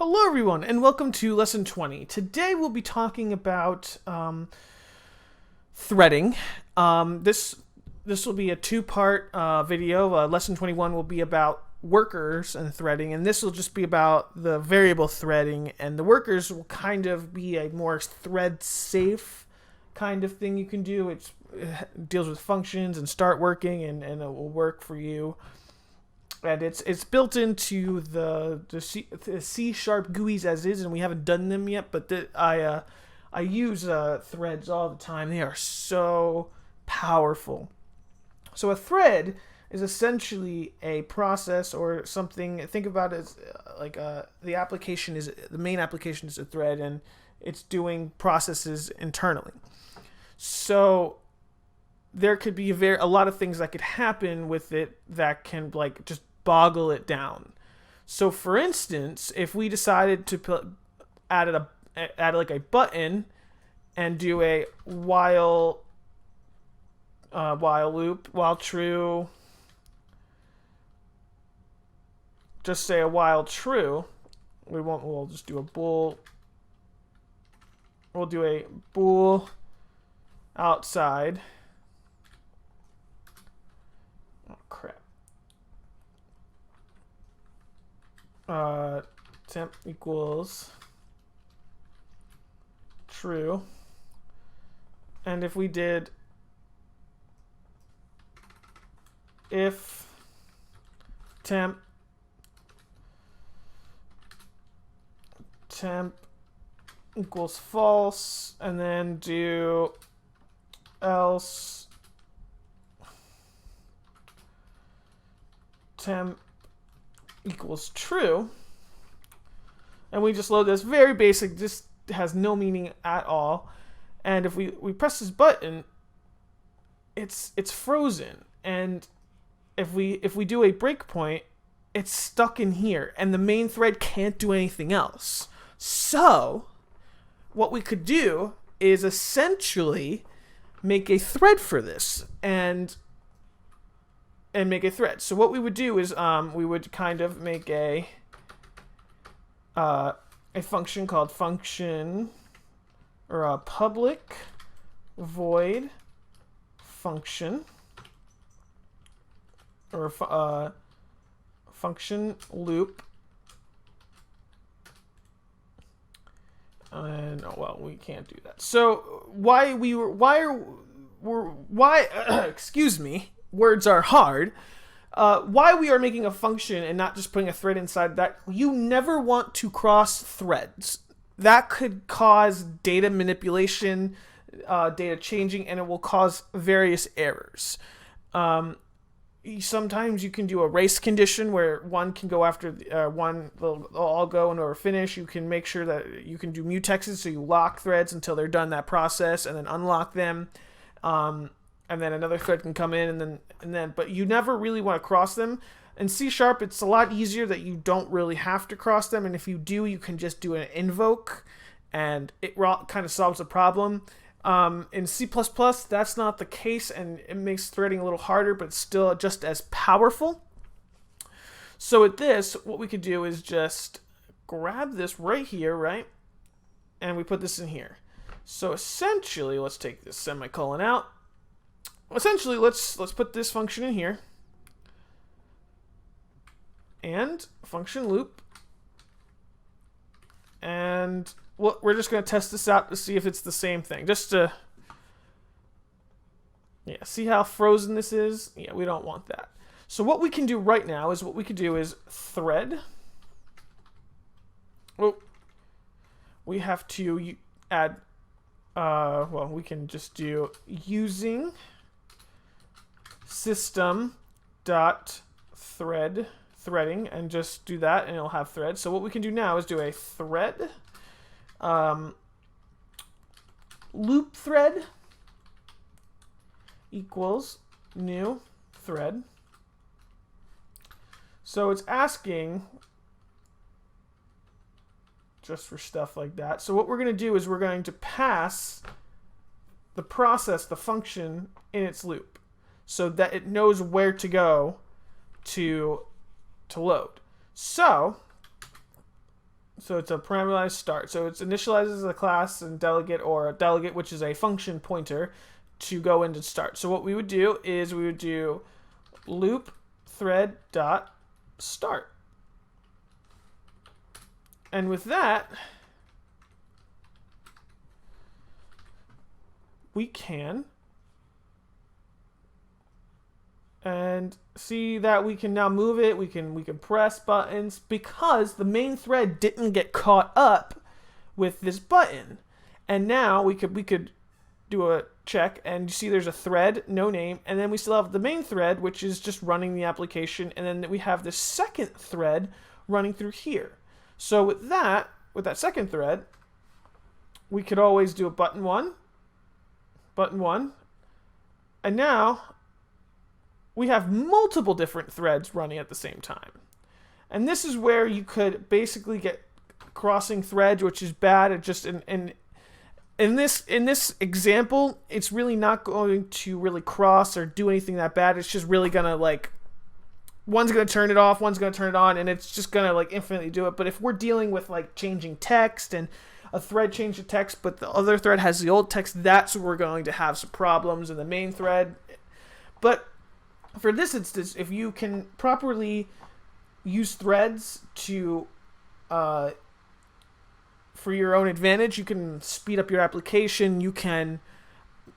Hello everyone and welcome to lesson 20. Today we'll be talking about threading. This will be a two-part video. Lesson 21 will be about workers and threading, and this will just be about the variable threading, and the workers will kind of be a more thread safe kind of thing you can do. It deals with functions and start working, and it will work for you. And it's built into the C# GUIs as is, and we haven't done them yet. But I use threads all the time. They are so powerful. So a thread is essentially a process or something. Think about it as like the main application is a thread, and it's doing processes internally. So there could be a lot of things that could happen with it that can just boggle it down. So for instance, if we decided to add like a button and do a while loop, while true, just say a while true, we'll just do a bool. We'll do a bool outside. Oh crap. Temp equals true. And if we did if temp equals false, and then do else temp equals true, and we just load this. Very basic, just has no meaning at all. And if we press this button, it's frozen, and if we do a breakpoint, it's stuck in here, and the main thread can't do anything else. So what we could do is essentially make a thread for this, and make a thread. So what we would do is we would kind of make a function called function, or a public void function, or function loop. And well, we can't do that. So excuse me, words are hard. Why we are making a function and not just putting a thread inside that, you never want to cross threads. That could cause data manipulation, data changing, and it will cause various errors. Sometimes you can do a race condition where one can go after one, they'll all go in order finish. You can make sure that you can do mutexes, so you lock threads until they're done that process, and then unlock them. And then another thread can come in, and then, but you never really want to cross them. In C#, it's a lot easier that you don't really have to cross them, and if you do, you can just do an invoke, and it kind of solves the problem. In C++, that's not the case, and it makes threading a little harder, but it's still just as powerful. So with this, what we could do is just grab this right here, right? And we put this in here. So essentially, let's take this semicolon out. Essentially, let's put this function in here, and function loop, and we're just going to test this out to see if it's the same thing, just to see how frozen this is. Yeah, we don't want that. So what we can do right now is thread. Oh, we have to add. Well, we can just do using system.threading and just do that, and it'll have threads. So what we can do now is do a thread, loop thread equals new thread. So it's asking just for stuff like that. So what we're going to do is we're going to pass the function in its loop, so that it knows where to go to load. So So it's a parameterized start. So it initializes a class and delegate, or a delegate, which is a function pointer, to go into start. So what we would do is we would do loop thread dot start. And with that, we can and see that we can now move it. We can press buttons because the main thread didn't get caught up with this button. And now we could do a check, and you see there's a thread, no name, and then we still have the main thread, which is just running the application, and then we have the second thread running through here. So with that second thread, we could always do a button one, and now we have multiple different threads running at the same time. And this is where you could basically get crossing threads, which is bad. It just in this example, it's really not going to really cross or do anything that bad. It's just really gonna like, one's gonna turn it off, one's gonna turn it on, and it's just gonna like infinitely do it. But if we're dealing with like changing text, and a thread changed the text, but the other thread has the old text, that's where we're going to have some problems in the main thread. But for this instance, if you can properly use threads to for your own advantage, you can speed up your application. You can,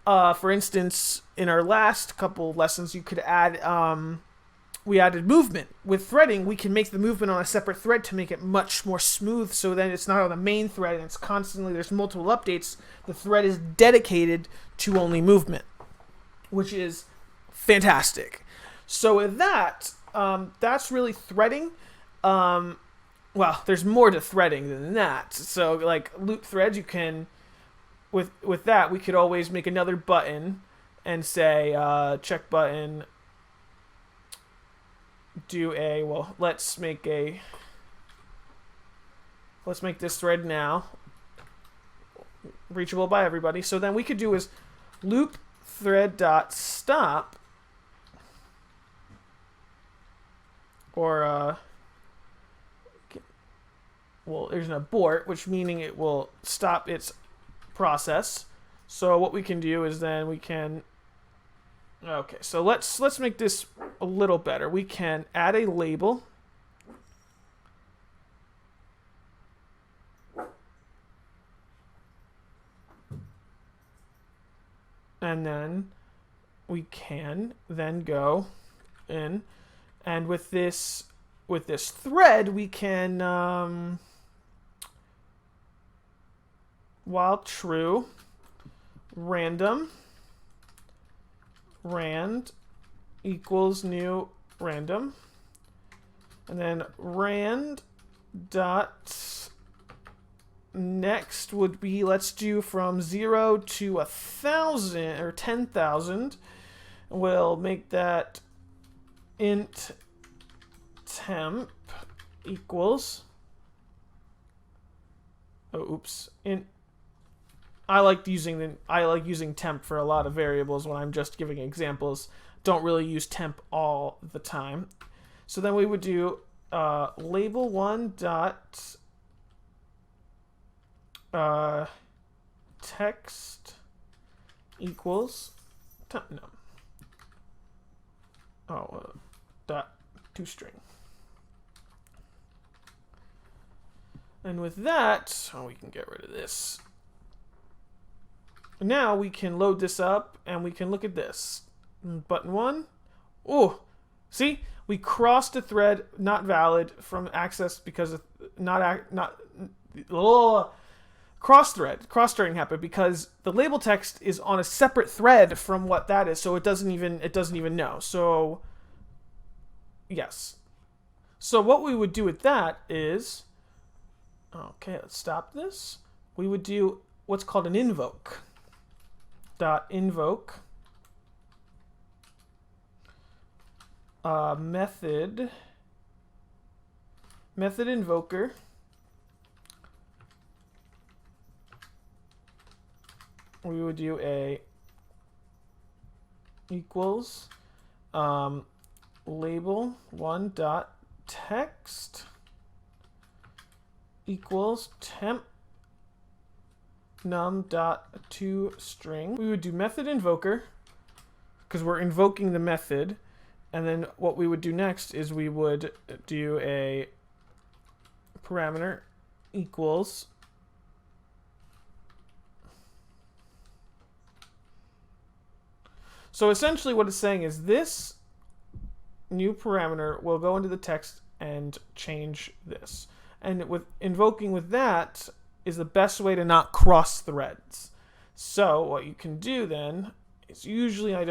for instance, in our last couple lessons, you could add, we added movement. With threading, we can make the movement on a separate thread to make it much more smooth, so then it's not on the main thread and it's constantly, there's multiple updates. The thread is dedicated to only movement, which is fantastic. So with that, that's really threading. Well, there's more to threading than that. So like loop threads, you can, with that, we could always make another button and say check button, do a, well, let's make this thread now reachable by everybody. So then we could do is loop thread dot stop, or well, there's an abort, which meaning it will stop its process. So what we can do is then we can, okay, so let's make this a little better. We can add a label, and then we can then go in, and with this thread we can while true, rand equals new random, and then rand dot next would be, let's do from 0 to 1,000 or 10,000. We'll make that int temp equals, int. I like using temp for a lot of variables when I'm just giving examples. Don't really use temp all the time. So then we would do label one dot text equals dot toString. And with that, we can get rid of this. Now we can load this up and we can look at this. Button one. Oh, see? We crossed a thread, not valid, from access because of cross-threading happened because the label text is on a separate thread from what that is, so it doesn't even know. So yes. So what we would do with that is, okay, let's stop this. We would do what's called an invoke. Invoke method invoker we would do a equals label one dot text equals temp num dot to string. We would do method invoker because we're invoking the method. And then what we would do next is we would do a parameter equals so essentially what it's saying is this new parameter will go into the text and change this. And with invoking with that is the best way to not cross threads. So what you can do then is usually I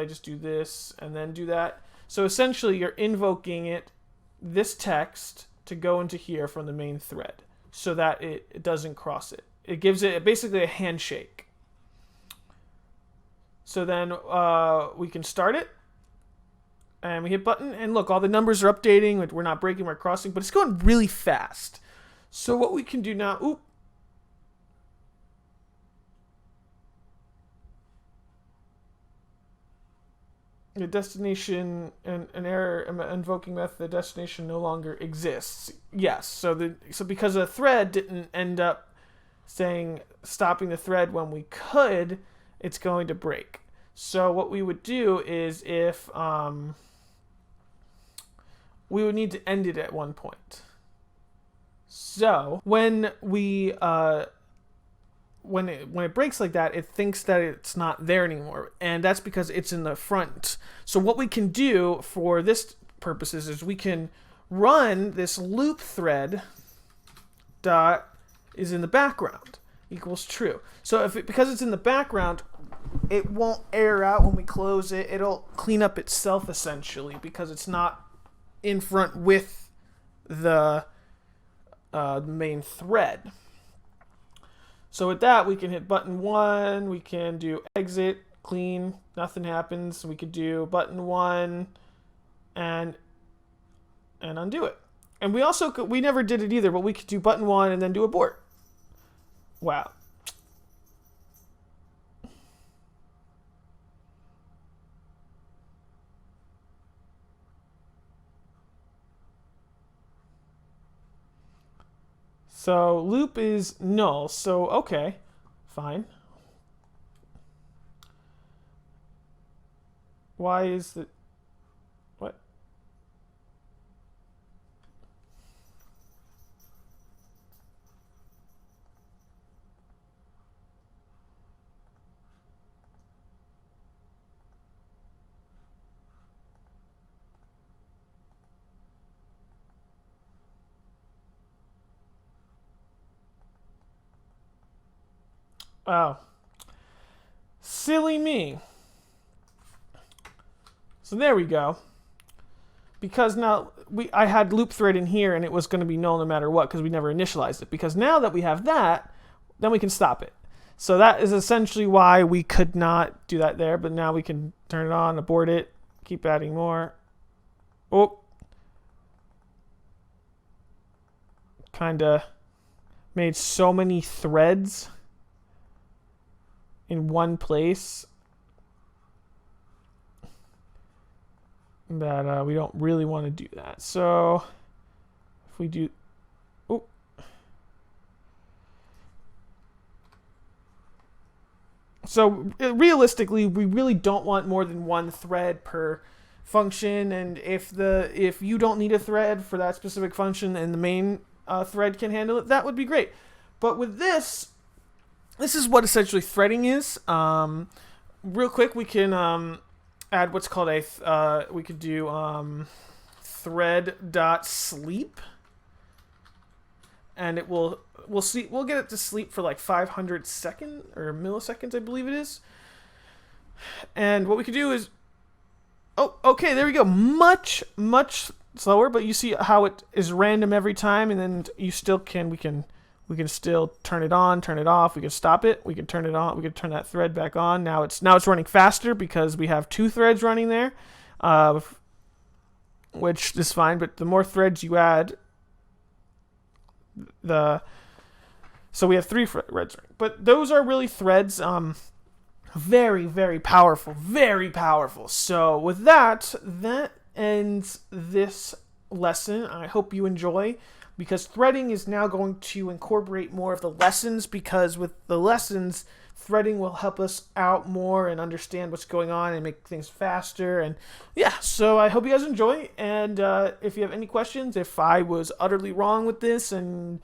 just do this and then do that. So essentially you're invoking this text to go into here from the main thread so that it doesn't cross it. It gives it basically a handshake. So then we can start it, and we hit button, and look, all the numbers are updating. We're not breaking, we're crossing, but it's going really fast. So what we can do now, the destination and an error invoking method, the destination no longer exists. Yes, so because the thread didn't end up saying stopping the thread when we could, it's going to break. So what we would do is if we would need to end it at one point. So when we when it breaks like that, it thinks that it's not there anymore, and that's because it's in the front. So what we can do for this purposes is we can run this loop thread dot is in the background equals true. So because it's in the background, it won't error out when we close it. It'll clean up itself essentially because it's not in front with the main thread. So with that, we can hit button 1, we can do exit, clean, nothing happens. We could do button 1 and undo it. And we never did it either, but we could do button 1 and then do abort. Wow. So loop is null, so okay, fine. Why is the, what? Oh, silly me. So there we go. Because now I had loop thread in here and it was going to be null no matter what because we never initialized it. Because now that we have that, then we can stop it. So that is essentially why we could not do that there. But now we can turn it on, abort it, keep adding more. Oh. Kind of made so many threads in one place that we don't really want to do that. So if we do, so realistically, we really don't want more than one thread per function. And if you don't need a thread for that specific function and the main thread can handle it, that would be great. But with this is what essentially threading is. Real quick, we can add what's called we could do thread.sleep, and we'll get it to sleep for like 500 seconds or milliseconds, I believe it is. And what we could do is, okay, there we go. Much slower, but you see how it is random every time, and then we can still turn it on, turn it off. We can stop it. We can turn it on. We can turn that thread back on. Now it's running faster because we have 2 threads running there, which is fine. But the more threads you add, so we have 3 threads running. But those are really threads. Very, very powerful. Very powerful. So with that ends this lesson. I hope you enjoy. because threading is now going to incorporate more of the lessons, because with the lessons, threading will help us out more and understand what's going on and make things faster. And yeah, so I hope you guys enjoy. And if you have any questions, if I was utterly wrong with this and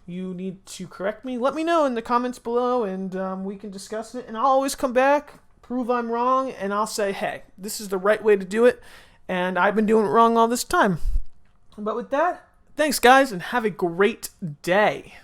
you need to correct me, let me know in the comments below, and we can discuss it. And I'll always come back, prove I'm wrong, and I'll say, hey, this is the right way to do it, and I've been doing it wrong all this time. But with that, thanks guys, and have a great day.